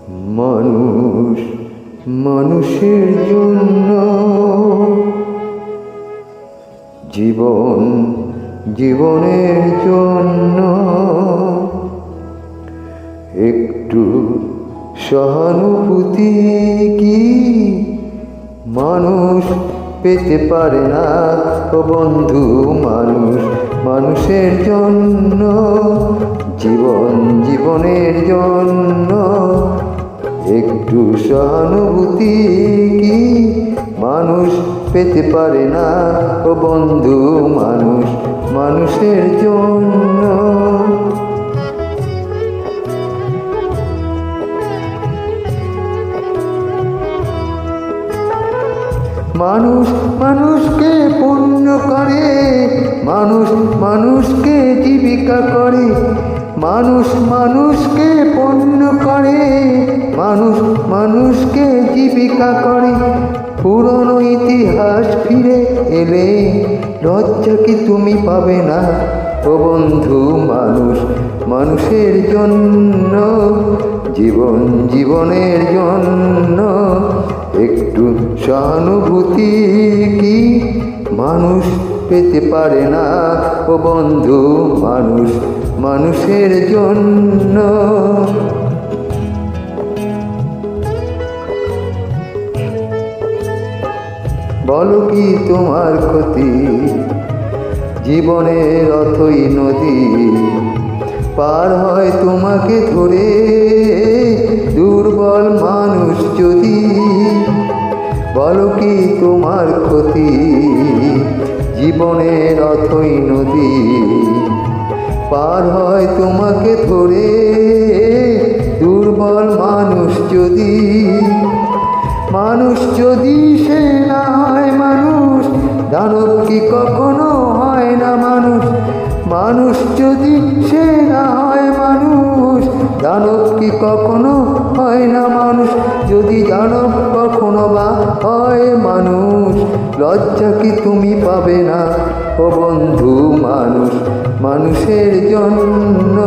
মানুষ মানুষের জন্য, জীবন জীবনের জন্য একটু সহানুভূতি কি মানুষ পেতে পারে না? ও বন্ধু, মানুষ মানুষের জন্য, জীবন জীবনের জন্য একটু সহানুভূতি কি মানুষ পেতে পারে না? ও বন্ধু, মানুষ মানুষের জন্য। মানুষ মানুষকে পূর্ণ করে, মানুষ মানুষকে জীবিকা করে, মানুষ মানুষকে পূর্ণ করে, মানুষ মানুষকে জীবিকা করে। পুরনো ইতিহাস ফিরে এলে লজ্জা কি তুমি পাবে না? ও বন্ধু, মানুষ মানুষের জন্য, জীবন জীবনের জন্য একটু সহানুভূতি কি মানুষ পেতে পারে না? ও বন্ধু, মানুষ মানুষের জন্য। বলো কি তোমার ক্ষতি? জীবনের অথই নদী পার হয় তোমাকে ধরে দুর্বল মানুষ যদি। বলো কি তোমার ক্ষতি? জীবনের অথই নদী পার হয় তোমাকে ধরে দুর্বল মানুষ যদি। মানুষ যদি সে না হয় মানুষ, দানব কি কখনো হয় না মানুষ? মানুষ যদি সে না হয় মানুষ, দানব কি কখনো হয় না মানুষ? যদি দানব কখনো বা হয় মানুষ, লজ্জা কি তুমি পাবে না? ও বন্ধু, মানুষ মানুষের জন্য,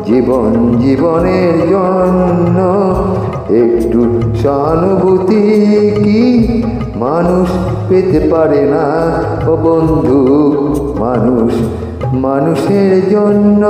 জীবন জীবনের জন্য একটু সহানুভূতি কি মানুষ পেতে পারে না? ও বন্ধু, মানুষ মানুষের জন্য।